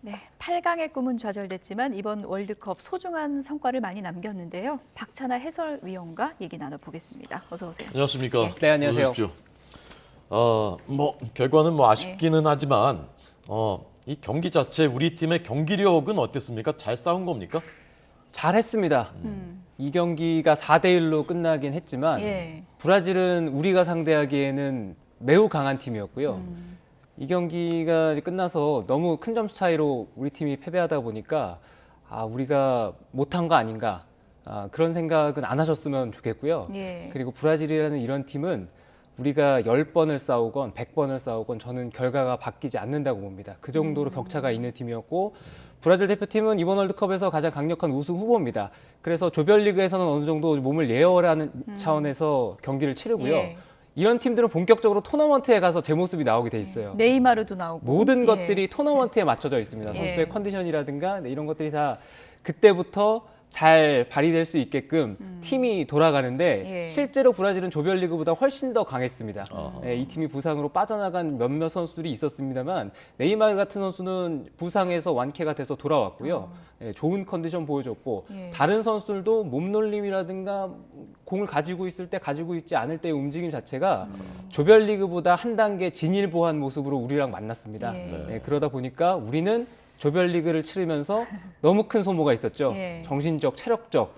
네, 8강의 꿈은 좌절됐지만 이번 월드컵 소중한 성과를 많이 남겼는데요. 박찬하 해설위원과 얘기 나눠보겠습니다. 어서 오세요. 안녕하십니까. 네, 안녕하세요. 어서 오십시오. 결과는 아쉽기는 하지만 이 경기 자체 우리 팀의 경기력은 어땠습니까? 잘 싸운 겁니까? 잘했습니다. 이 경기가 4대1로 끝나긴 했지만 브라질은 우리가 상대하기에는 매우 강한 팀이었고요. 이 경기가 끝나서 너무 큰 점수 차이로 우리 팀이 패배하다 보니까 우리가 못한 거 아닌가 그런 생각은 안 하셨으면 좋겠고요. 그리고 브라질이라는 이런 팀은 우리가 10번을 싸우건 100번을 싸우건 저는 결과가 바뀌지 않는다고 봅니다. 그 정도로 격차가 있는 팀이었고 브라질 대표팀은 이번 월드컵에서 가장 강력한 우승 후보입니다. 그래서 조별리그에서는 어느 정도 몸을 예열하는 차원에서 경기를 치르고요. 이런 팀들은 본격적으로 토너먼트에 가서 제 모습이 나오게 돼 있어요. 네이마르도 나오고. 모든 것들이 토너먼트에 맞춰져 있습니다. 선수의 컨디션이라든가 이런 것들이 다 그때부터 잘 발휘될 수 있게끔 팀이 돌아가는데 실제로 브라질은 조별리그보다 훨씬 더 강했습니다. 이 팀이 부상으로 빠져나간 몇몇 선수들이 있었습니다만 네이마르 같은 선수는 부상에서 완쾌가 돼서 돌아왔고요. 좋은 컨디션 보여줬고 다른 선수들도 몸놀림이라든가 공을 가지고 있을 때 가지고 있지 않을 때의 움직임 자체가 조별리그보다 한 단계 진일보한 모습으로 우리랑 만났습니다. 그러다 보니까 우리는 조별리그를 치르면서 너무 큰 소모가 있었죠. 정신적, 체력적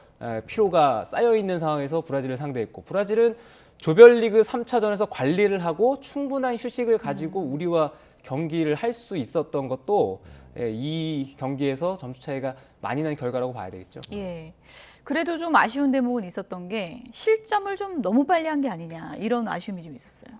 피로가 쌓여있는 상황에서 브라질을 상대했고 브라질은 조별리그 3차전에서 관리를 하고 충분한 휴식을 가지고 우리와 경기를 할 수 있었던 것도 이 경기에서 점수 차이가 많이 난 결과라고 봐야 되겠죠. 그래도 좀 아쉬운 대목은 있었던 게 실점을 좀 너무 빨리 한 게 아니냐 이런 아쉬움이 좀 있었어요.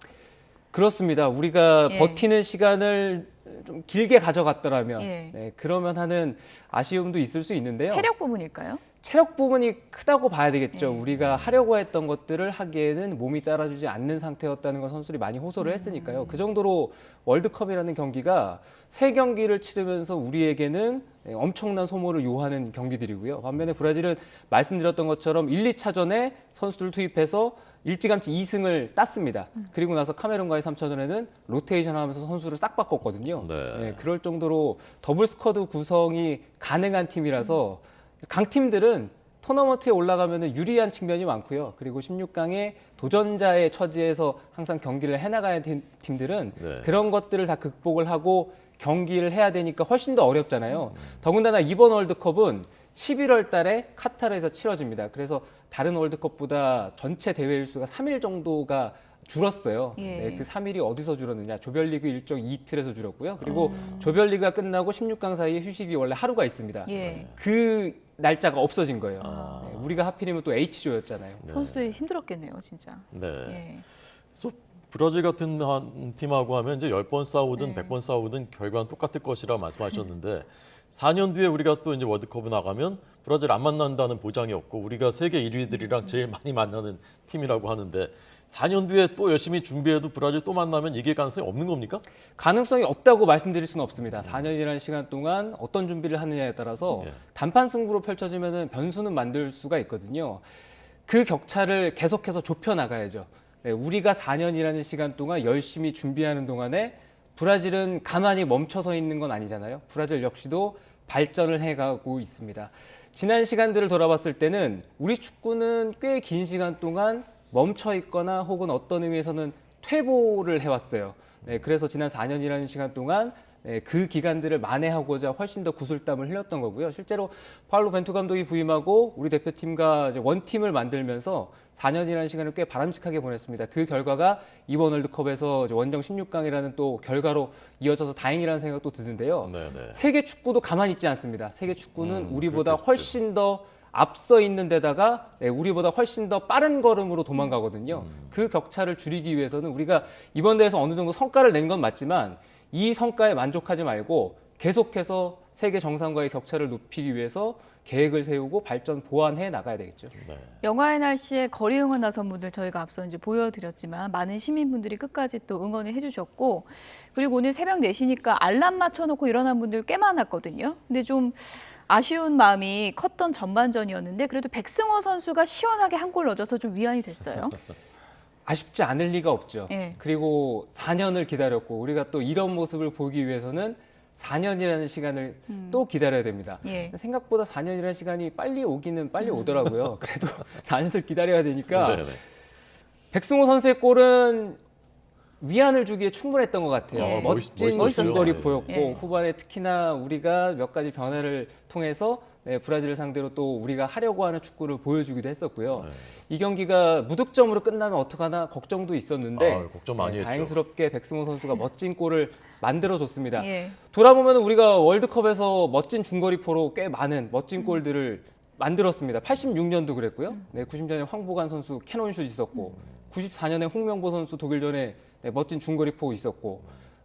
그렇습니다. 우리가 버티는 시간을 좀 길게 가져갔더라면 그러면 하는 아쉬움도 있을 수 있는데요. 체력 부분일까요? 체력 부분이 크다고 봐야 되겠죠. 우리가 하려고 했던 것들을 하기에는 몸이 따라주지 않는 상태였다는 걸 선수들이 많이 호소를 했으니까요. 그 정도로 월드컵이라는 경기가 3경기를 치르면서 우리에게는 엄청난 소모를 요하는 경기들이고요. 반면에 브라질은 말씀드렸던 것처럼 1, 2차전에 선수들 투입해서 일찌감치 2승을 땄습니다. 그리고 나서 카메룬과의 3차전에는 로테이션 하면서 선수를 싹 바꿨거든요. 그럴 정도로 더블 스쿼드 구성이 가능한 팀이라서 강팀들은 토너먼트에 올라가면 유리한 측면이 많고요. 그리고 16강의 도전자의 처지에서 항상 경기를 해나가야 된 팀들은 그런 것들을 다 극복을 하고 경기를 해야 되니까 훨씬 더 어렵잖아요. 더군다나 이번 월드컵은 11월 달에 카타르에서 치러집니다. 그래서 다른 월드컵보다 전체 대회 일수가 3일 정도가 줄었어요. 그 3일이 어디서 줄었느냐. 조별리그 일정 이틀에서 줄었고요. 그리고 조별리그가 끝나고 16강 사이에 휴식이 원래 하루가 있습니다. 그 날짜가 없어진 거예요. 우리가 하필이면 또 H조였잖아요. 선수들이 힘들었겠네요, 진짜. 그래서 브라질 같은 팀하고 하면 이제 10번 싸우든 100번 싸우든 결과는 똑같을 것이라 말씀하셨는데 4년 뒤에 우리가 또 이제 월드컵에 나가면 브라질 안 만난다는 보장이 없고 우리가 세계 1위들이랑 제일 많이 만나는 팀이라고 하는데 4년 뒤에 또 열심히 준비해도 브라질 또 만나면 이길 가능성이 없는 겁니까? 가능성이 없다고 말씀드릴 수는 없습니다. 4년이라는 시간 동안 어떤 준비를 하느냐에 따라서 단판 승부로 펼쳐지면 변수는 만들 수가 있거든요. 그 격차를 계속해서 좁혀나가야죠. 우리가 4년이라는 시간 동안 열심히 준비하는 동안에 브라질은 가만히 멈춰서 있는 건 아니잖아요. 브라질 역시도 발전을 해가고 있습니다. 지난 시간들을 돌아봤을 때는 우리 축구는 꽤 긴 시간 동안 멈춰 있거나 혹은 어떤 의미에서는 퇴보를 해왔어요. 그래서 지난 4년이라는 시간 동안 그 기간들을 만회하고자 훨씬 더 구슬땀을 흘렸던 거고요. 실제로 파울로 벤투 감독이 부임하고 우리 대표팀과 이제 원팀을 만들면서 4년이라는 시간을 꽤 바람직하게 보냈습니다. 그 결과가 이번 월드컵에서 원정 16강이라는 또 결과로 이어져서 다행이라는 생각도 드는데요. 세계 축구도 가만히 있지 않습니다. 세계 축구는 우리보다 훨씬 더 앞서 있는 데다가 우리보다 훨씬 더 빠른 걸음으로 도망가거든요. 그 격차를 줄이기 위해서는 우리가 이번 대회에서 어느 정도 성과를 낸 건 맞지만 이 성과에 만족하지 말고 계속해서 세계 정상과의 격차를 높이기 위해서 계획을 세우고 발전 보완해 나가야 되겠죠. 영화의 날씨에 거리 응원 나선 분들 저희가 앞서 이제 보여드렸지만 많은 시민분들이 끝까지 또 응원을 해주셨고 그리고 오늘 새벽 4시니까 알람 맞춰놓고 일어난 분들 꽤 많았거든요. 근데 좀 아쉬운 마음이 컸던 전반전이었는데 그래도 백승호 선수가 시원하게 한 골 넣어줘서 좀 위안이 됐어요. 아쉽지 않을 리가 없죠. 예. 그리고 4년을 기다렸고 우리가 또 이런 모습을 보기 위해서는 4년이라는 시간을 또 기다려야 됩니다. 예. 생각보다 4년이라는 시간이 빨리 오기는 빨리 오더라고요. 그래도 4년을 기다려야 되니까 네네. 백승호 선수의 골은 위안을 주기에 충분했던 것 같아요. 예. 멋진 멋있었죠. 중거리 예. 보였고 예. 후반에 특히나 우리가 몇 가지 변화를 통해서 브라질을 상대로 또 우리가 하려고 하는 축구를 보여주기도 했었고요. 네. 이 경기가 무득점으로 끝나면 어떡하나 걱정도 있었는데 걱정 많이 했죠. 다행스럽게 백승호 선수가 멋진 골을 만들어줬습니다. 예. 돌아보면 우리가 월드컵에서 멋진 중거리포로 꽤 많은 멋진 골들을 만들었습니다. 86년도 그랬고요. 90년에 황보관 선수 캐논슛 있었고 94년에 홍명보 선수 독일전에 멋진 중거리포 있었고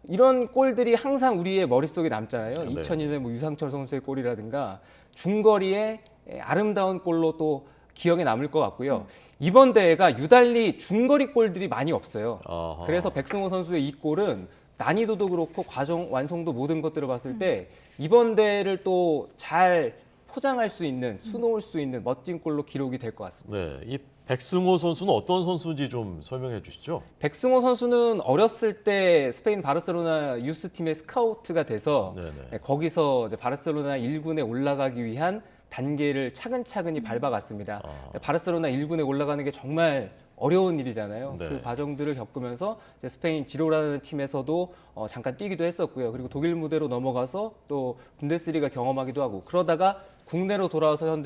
이런 골들이 항상 우리의 머릿속에 남잖아요. 네. 2002년에 뭐 유상철 선수의 골이라든가 중거리의 아름다운 골로 또 기억에 남을 것 같고요. 이번 대회가 유달리 중거리 골들이 많이 없어요. 아하. 그래서 백승호 선수의 이 골은 난이도도 그렇고 과정 완성도 모든 것들을 봤을 때 이번 대회를 또 잘 포장할 수 있는 수놓을 수 있는 멋진 골로 기록이 될 것 같습니다. 네, 이 백승호 선수는 어떤 선수인지 좀 설명해 주시죠. 백승호 선수는 어렸을 때 스페인 바르셀로나 유스 팀의 스카우트가 돼서 네네. 거기서 이제 바르셀로나 1군에 올라가기 위한 단계를 차근차근히 밟아갔습니다. 바르셀로나 1군에 올라가는 게 정말 어려운 일이잖아요. 네. 그 과정들을 겪으면서 이제 스페인 지로라는 팀에서도 잠깐 뛰기도 했었고요. 그리고 독일 무대로 넘어가서 또 분데스리가 경험하기도 하고 그러다가 국내로 돌아와서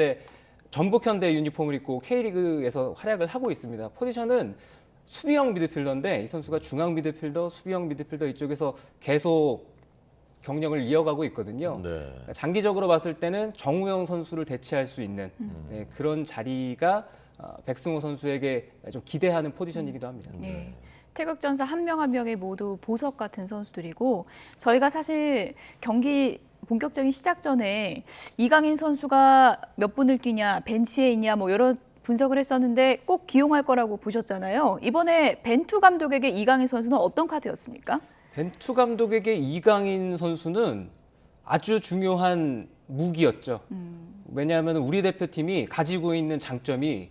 전북 현대 유니폼을 입고 K리그에서 활약을 하고 있습니다. 포지션은 수비형 미드필더인데 이 선수가 중앙 미드필더, 수비형 미드필더 이쪽에서 계속 경력을 이어가고 있거든요. 네. 장기적으로 봤을 때는 정우영 선수를 대체할 수 있는 그런 자리가 백승호 선수에게 좀 기대하는 포지션이기도 합니다. 예. 태극전사 한 명 한 명이 모두 보석 같은 선수들이고 저희가 사실 경기 본격적인 시작 전에 이강인 선수가 몇 분을 뛰냐, 벤치에 있냐 뭐 여러 분석을 했었는데 꼭 기용할 거라고 보셨잖아요. 이번에 벤투 감독에게 이강인 선수는 어떤 카드였습니까? 벤투 감독에게 이강인 선수는 아주 중요한 무기였죠. 왜냐하면 우리 대표팀이 가지고 있는 장점이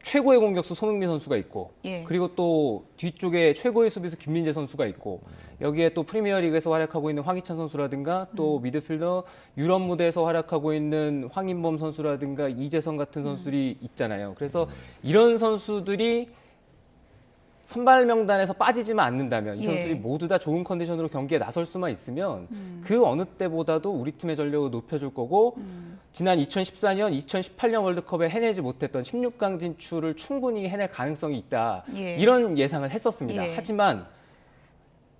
최고의 공격수 손흥민 선수가 있고 예. 그리고 또 뒤쪽에 최고의 수비수 김민재 선수가 있고 여기에 또 프리미어리그에서 활약하고 있는 황희찬 선수라든가 또 미드필더 유럽 무대에서 활약하고 있는 황인범 선수라든가 이재성 같은 선수들이 있잖아요. 그래서 이런 선수들이 선발 명단에서 빠지지만 않는다면 이 선수들이 예. 모두 다 좋은 컨디션으로 경기에 나설 수만 있으면 그 어느 때보다도 우리 팀의 전력을 높여줄 거고 지난 2014년, 2018년 월드컵에 해내지 못했던 16강 진출을 충분히 해낼 가능성이 있다. 예. 이런 예상을 했었습니다. 예. 하지만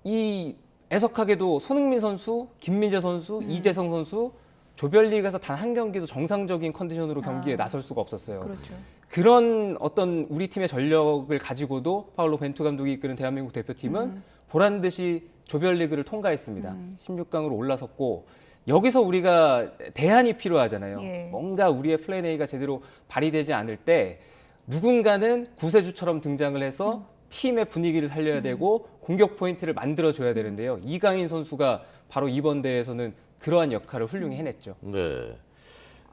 이 애석하게도 손흥민 선수, 김민재 선수, 이재성 선수 조별리그에서 단 한 경기도 정상적인 컨디션으로 경기에 나설 수가 없었어요. 그렇죠. 그런 어떤 우리 팀의 전력을 가지고도 파울로 벤투 감독이 이끄는 대한민국 대표팀은 보란 듯이 조별리그를 통과했습니다. 16강으로 올라섰고 여기서 우리가 대안이 필요하잖아요. 예. 뭔가 우리의 플랜 A가 제대로 발휘되지 않을 때 누군가는 구세주처럼 등장을 해서 팀의 분위기를 살려야 되고 공격 포인트를 만들어줘야 되는데요. 이강인 선수가 바로 이번 대회에서는 그러한 역할을 훌륭히 해냈죠. 네.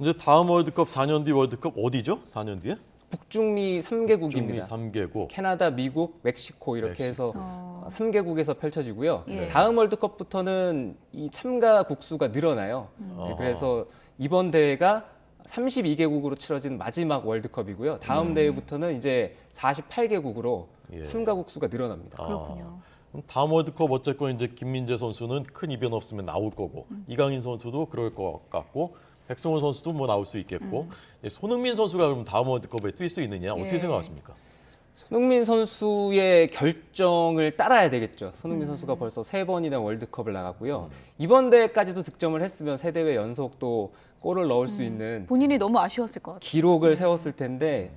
이제 다음 월드컵 4년 뒤 월드컵 어디죠? 4년 뒤에? 북중미 중미 3개국입니다. 3개국. 캐나다, 미국, 멕시코 이렇게 해서 3개국에서 펼쳐지고요. 예. 다음 월드컵부터는 이 참가국 수가 늘어나요. 네, 그래서 이번 대회가 32개국으로 치러진 마지막 월드컵이고요. 다음 대회부터는 이제 48개국으로 예. 참가국 수가 늘어납니다. 그렇군요. 그럼 다음 월드컵 어쨌건 이제 김민재 선수는 큰 이변 없으면 나올 거고 이강인 선수도 그럴 것 같고 백승호 선수도 뭐 나올 수 있겠고 손흥민 선수가 그럼 다음 월드컵에 뛸 수 있느냐 어떻게 예. 생각하십니까? 손흥민 선수의 결정을 따라야 되겠죠. 손흥민 선수가 벌써 3번이나 월드컵을 나갔고요. 이번 대회까지도 득점을 했으면 3대회 연속 또 골을 넣을 수 있는 본인이 너무 아쉬웠을 것 같아요. 기록을 세웠을 텐데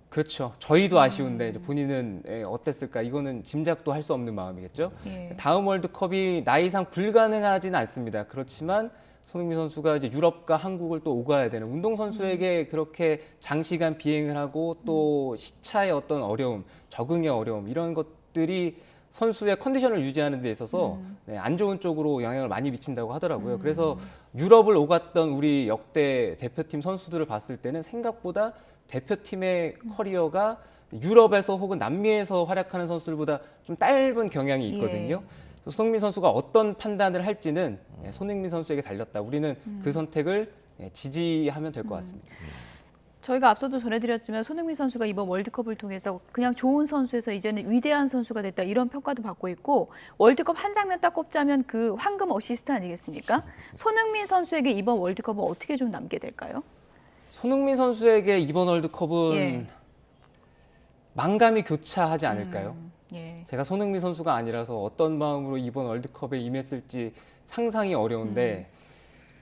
그렇죠. 저희도 아쉬운데 이제 본인은 어땠을까? 이거는 짐작도 할 수 없는 마음이겠죠. 예. 다음 월드컵이 나이상 불가능하지는 않습니다. 그렇지만 손흥민 선수가 이제 유럽과 한국을 또 오가야 되는 운동선수에게 그렇게 장시간 비행을 하고 또 시차의 어떤 어려움, 적응의 어려움 이런 것들이 선수의 컨디션을 유지하는 데 있어서 안 좋은 쪽으로 영향을 많이 미친다고 하더라고요. 그래서 유럽을 오갔던 우리 역대 대표팀 선수들을 봤을 때는 생각보다 대표팀의 커리어가 유럽에서 혹은 남미에서 활약하는 선수들보다 좀 짧은 경향이 있거든요. 손흥민 선수가 어떤 판단을 할지는 손흥민 선수에게 달렸다. 우리는 그 선택을 지지하면 될 것 같습니다. 저희가 앞서도 전해드렸지만 손흥민 선수가 이번 월드컵을 통해서 그냥 좋은 선수에서 이제는 위대한 선수가 됐다 이런 평가도 받고 있고 월드컵 한 장면 딱 꼽자면 그 황금 어시스트 아니겠습니까? 손흥민 선수에게 이번 월드컵은 어떻게 좀 남게 될까요? 손흥민 선수에게 이번 월드컵은 예. 만감이 교차하지 않을까요? 예. 제가 손흥민 선수가 아니라서 어떤 마음으로 이번 월드컵에 임했을지 상상이 어려운데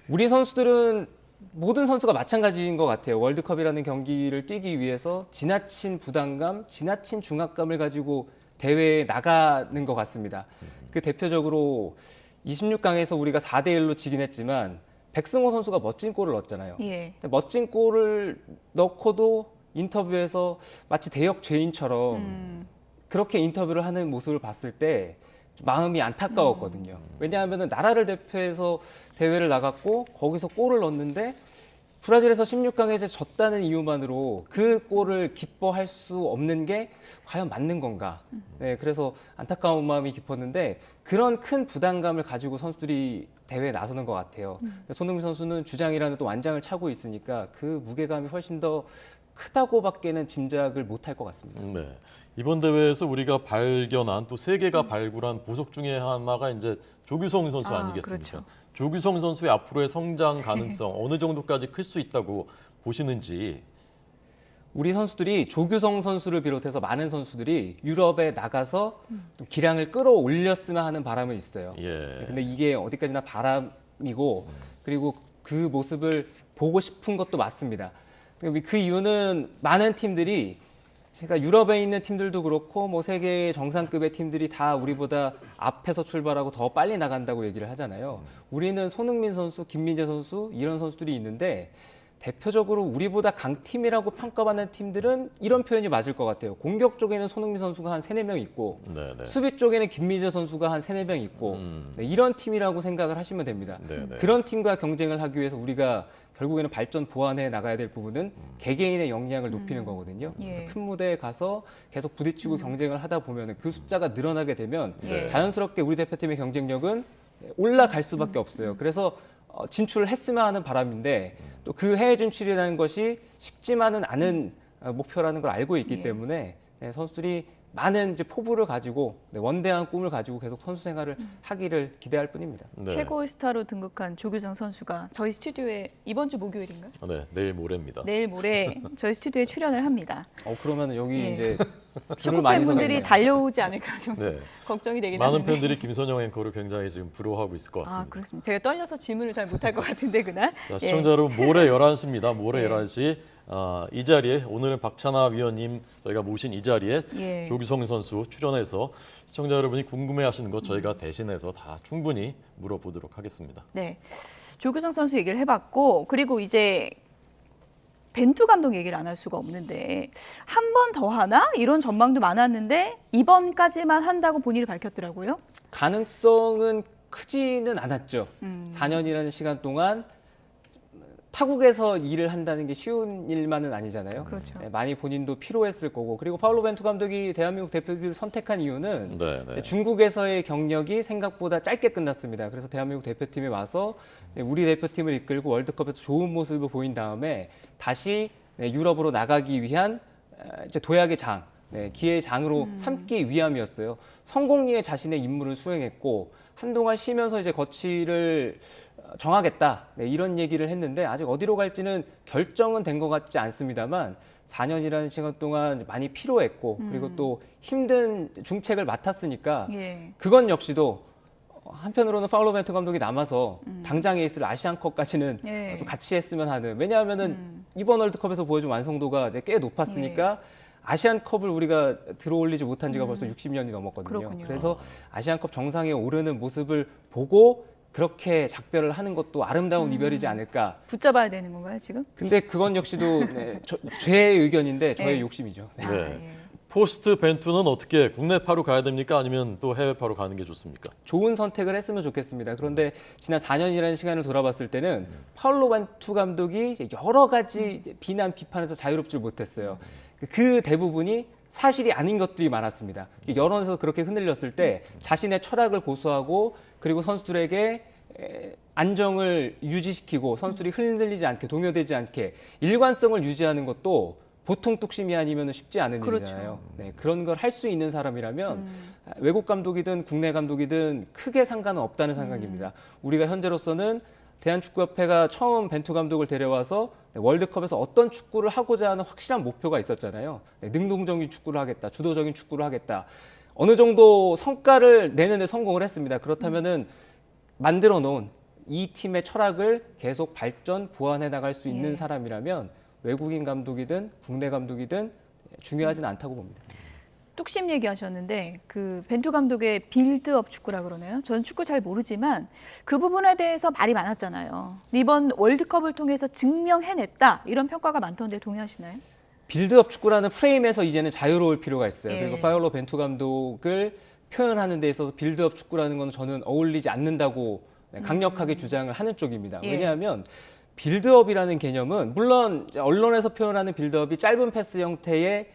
우리 선수들은 모든 선수가 마찬가지인 것 같아요. 월드컵이라는 경기를 뛰기 위해서 지나친 부담감, 지나친 중압감을 가지고 대회에 나가는 것 같습니다. 그 대표적으로 26강에서 우리가 4대1로 지긴 했지만 백승호 선수가 멋진 골을 넣었잖아요. 예. 근데 멋진 골을 넣고도 인터뷰에서 마치 대역 죄인처럼 그렇게 인터뷰를 하는 모습을 봤을 때 마음이 안타까웠거든요. 왜냐하면 나라를 대표해서 대회를 나갔고 거기서 골을 넣었는데 브라질에서 16강에서 졌다는 이유만으로 그 골을 기뻐할 수 없는 게 과연 맞는 건가? 네, 그래서 안타까운 마음이 깊었는데 그런 큰 부담감을 가지고 선수들이 대회에 나서는 것 같아요. 손흥민 선수는 주장이라는 또 완장을 차고 있으니까 그 무게감이 훨씬 더 크다고밖에는 짐작을 못할 것 같습니다. 네. 이번 대회에서 우리가 발견한 또 세계가 발굴한 보석 중에 하나가 이제 조규성 선수 아니겠습니까? 그렇죠. 조규성 선수의 앞으로의 성장 가능성 어느 정도까지 클 수 있다고 보시는지. 우리 선수들이 조규성 선수를 비롯해서 많은 선수들이 유럽에 나가서 좀 기량을 끌어올렸으면 하는 바람은 있어요. 예. 근데 이게 어디까지나 바람이고 그리고 그 모습을 보고 싶은 것도 맞습니다. 그 이유는 많은 팀들이 제가 유럽에 있는 팀들도 그렇고 뭐 세계 정상급의 팀들이 다 우리보다 앞에서 출발하고 더 빨리 나간다고 얘기를 하잖아요. 우리는 손흥민 선수, 김민재 선수 이런 선수들이 있는데 대표적으로 우리보다 강팀이라고 평가받는 팀들은 이런 표현이 맞을 것 같아요. 공격 쪽에는 손흥민 선수가 한 3, 4명 있고 네네. 수비 쪽에는 김민재 선수가 한 3, 4명 있고 네, 이런 팀이라고 생각을 하시면 됩니다. 네네. 그런 팀과 경쟁을 하기 위해서 우리가 결국에는 발전 보완해 나가야 될 부분은 개개인의 역량을 높이는 거거든요. 예. 그래서 큰 무대에 가서 계속 부딪히고 경쟁을 하다 보면 그 숫자가 늘어나게 되면 예. 자연스럽게 우리 대표팀의 경쟁력은 올라갈 수밖에 없어요. 그래서 진출을 했으면 하는 바람인데 또 그 해외 진출이라는 것이 쉽지만은 않은 목표라는 걸 알고 있기 예. 때문에 네, 선수들이 많은 이제 포부를 가지고 네, 원대한 꿈을 가지고 계속 선수 생활을 하기를 기대할 뿐입니다. 네. 최고의 스타로 등극한 조규성 선수가 저희 스튜디오에 이번 주 목요일인가? 네, 내일 모레입니다. 내일 모레 저희 스튜디오에 출연을 합니다. 그러면 여기 예. 이제 줄을 축구 많이 팬분들이 서겠네요. 달려오지 않을까 좀 네. 걱정이 되긴 많은 하는데. 팬들이 김선영 앵커를 굉장히 지금 부러워하고 있을 것 같습니다. 그렇습니다. 제가 떨려서 질문을 잘 못할 것 같은데 그날. 자, 시청자 여러분 모레 11시입니다. 모레 예. 11시 이 자리에 오늘은 박찬하 위원님 저희가 모신 이 자리에 예. 조규성 선수 출연해서 시청자 여러분이 궁금해하시는 것 저희가 대신해서 다 충분히 물어보도록 하겠습니다. 네. 조규성 선수 얘기를 해봤고 그리고 이제 벤투 감독 얘기를 안 할 수가 없는데 한 번 더 하나? 이런 전망도 많았는데 이번까지만 한다고 본인이 밝혔더라고요. 가능성은 크지는 않았죠. 4년이라는 시간 동안 타국에서 일을 한다는 게 쉬운 일만은 아니잖아요. 그렇죠. 네, 많이 본인도 피로했을 거고 그리고 파울로 벤투 감독이 대한민국 대표팀을 선택한 이유는 네. 중국에서의 경력이 생각보다 짧게 끝났습니다. 그래서 대한민국 대표팀에 와서 우리 대표팀을 이끌고 월드컵에서 좋은 모습을 보인 다음에 다시 유럽으로 나가기 위한 이제 도약의 장, 기회의 장으로 삼기 위함이었어요. 성공리에 자신의 임무를 수행했고 한동안 쉬면서 이제 거취를 정하겠다 이런 얘기를 했는데 아직 어디로 갈지는 결정은 된 것 같지 않습니다만 4년이라는 시간 동안 많이 피로했고 그리고 또 힘든 중책을 맡았으니까 예. 그건 역시도 한편으로는 파울로 벤투 감독이 남아서 당장에 있을 아시안컵까지는 예. 좀 같이 했으면 하는 왜냐하면은 이번 월드컵에서 보여준 완성도가 이제 꽤 높았으니까 아시안컵을 우리가 들어올리지 못한 지가 벌써 60년이 넘었거든요. 그렇군요. 그래서 아시안컵 정상에 오르는 모습을 보고 그렇게 작별을 하는 것도 아름다운 이별이지 않을까. 붙잡아야 되는 건가요 지금? 근데 그건 역시도 제 의견인데 저의 네. 욕심이죠. 네. 네. 포스트 벤투는 어떻게 국내파로 가야 됩니까? 아니면 또 해외파로 가는 게 좋습니까? 좋은 선택을 했으면 좋겠습니다. 그런데 지난 4년이라는 시간을 돌아봤을 때는 파울로 벤투 감독이 이제 여러 가지 이제 비난 비판에서 자유롭지 못했어요. 그 대부분이 사실이 아닌 것들이 많았습니다. 여론에서 그렇게 흔들렸을 때 자신의 철학을 고수하고 그리고 선수들에게 안정을 유지시키고 선수들이 흔들리지 않게 동요되지 않게 일관성을 유지하는 것도 보통 뚝심이 아니면 쉽지 않은 그렇죠. 일이잖아요. 네, 그런 걸 할 수 있는 사람이라면 외국 감독이든 국내 감독이든 크게 상관은 없다는 생각입니다. 우리가 현재로서는 대한축구협회가 처음 벤투 감독을 데려와서 월드컵에서 어떤 축구를 하고자 하는 확실한 목표가 있었잖아요. 네, 능동적인 축구를 하겠다, 주도적인 축구를 하겠다. 어느 정도 성과를 내는 데 성공을 했습니다. 그렇다면은 만들어 놓은 이 팀의 철학을 계속 발전, 보완해 나갈 수 있는 예. 사람이라면 외국인 감독이든 국내 감독이든 중요하진 않다고 봅니다. 뚝심 얘기하셨는데 그 벤투 감독의 빌드업 축구라 그러나요? 저는 축구 잘 모르지만 그 부분에 대해서 말이 많았잖아요. 이번 월드컵을 통해서 증명해냈다 이런 평가가 많던데 동의하시나요? 빌드업 축구라는 프레임에서 이제는 자유로울 필요가 있어요. 예. 그리고 파올로 벤투 감독을 표현하는 데 있어서 빌드업 축구라는 건 저는 어울리지 않는다고 강력하게 주장을 하는 쪽입니다. 예. 왜냐하면 빌드업이라는 개념은 물론 언론에서 표현하는 빌드업이 짧은 패스 형태의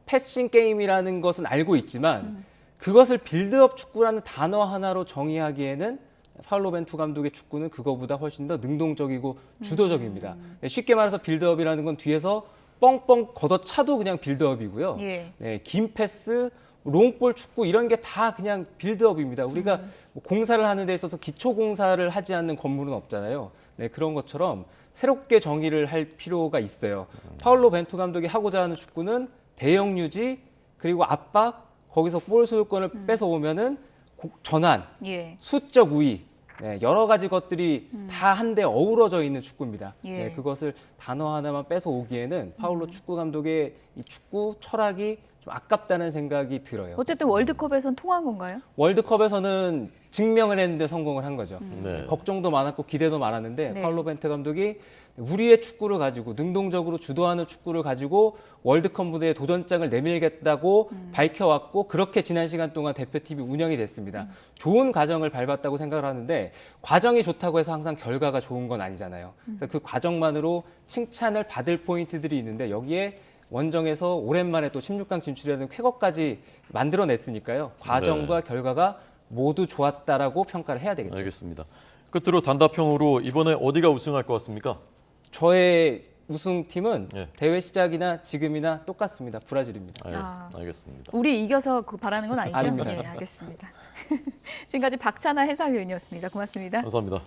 패싱 게임이라는 것은 알고 있지만 그것을 빌드업 축구라는 단어 하나로 정의하기에는 파올로 벤투 감독의 축구는 그거보다 훨씬 더 능동적이고 주도적입니다. 쉽게 말해서 빌드업이라는 건 뒤에서 뻥뻥 걷어차도 그냥 빌드업이고요. 예. 네, 긴 패스, 롱볼 축구 이런 게 다 그냥 빌드업입니다. 우리가 뭐 공사를 하는 데 있어서 기초 공사를 하지 않는 건물은 없잖아요. 네, 그런 것처럼 새롭게 정의를 할 필요가 있어요. 파올로 벤투 감독이 하고자 하는 축구는 대형 유지 그리고 압박 거기서 볼 소유권을 뺏어오면은 전환, 예. 수적 우위 네, 여러 가지 것들이 다 한데 어우러져 있는 축구입니다. 예. 네, 그것을 단어 하나만 뺏어오기에는 파울로 축구 감독의 이 축구 철학이 좀 아깝다는 생각이 들어요. 어쨌든 월드컵에선 통한 건가요? 월드컵에서는 증명을 했는데 성공을 한 거죠. 네. 걱정도 많았고 기대도 많았는데 네. 파울로 벤투 감독이 우리의 축구를 가지고 능동적으로 주도하는 축구를 가지고 월드컵 무대에 도전장을 내밀겠다고 밝혀왔고 그렇게 지난 시간 동안 대표팀이 운영이 됐습니다. 좋은 과정을 밟았다고 생각을 하는데 과정이 좋다고 해서 항상 결과가 좋은 건 아니잖아요. 그래서 그 과정만으로 칭찬을 받을 포인트들이 있는데 여기에 원정에서 오랜만에 또 16강 진출이라는 쾌거까지 만들어냈으니까요. 과정과 결과가 모두 좋았다라고 평가를 해야 되겠죠. 알겠습니다. 끝으로 단답형으로 이번에 어디가 우승할 것 같습니까? 저의 우승팀은 예. 대회 시작이나 지금이나 똑같습니다. 브라질입니다. 알겠습니다. 우리 이겨서 그 바라는 건 아니죠? 아닙니다. 예, 알겠습니다. 지금까지 박찬하 해설위원이었습니다. 고맙습니다. 감사합니다.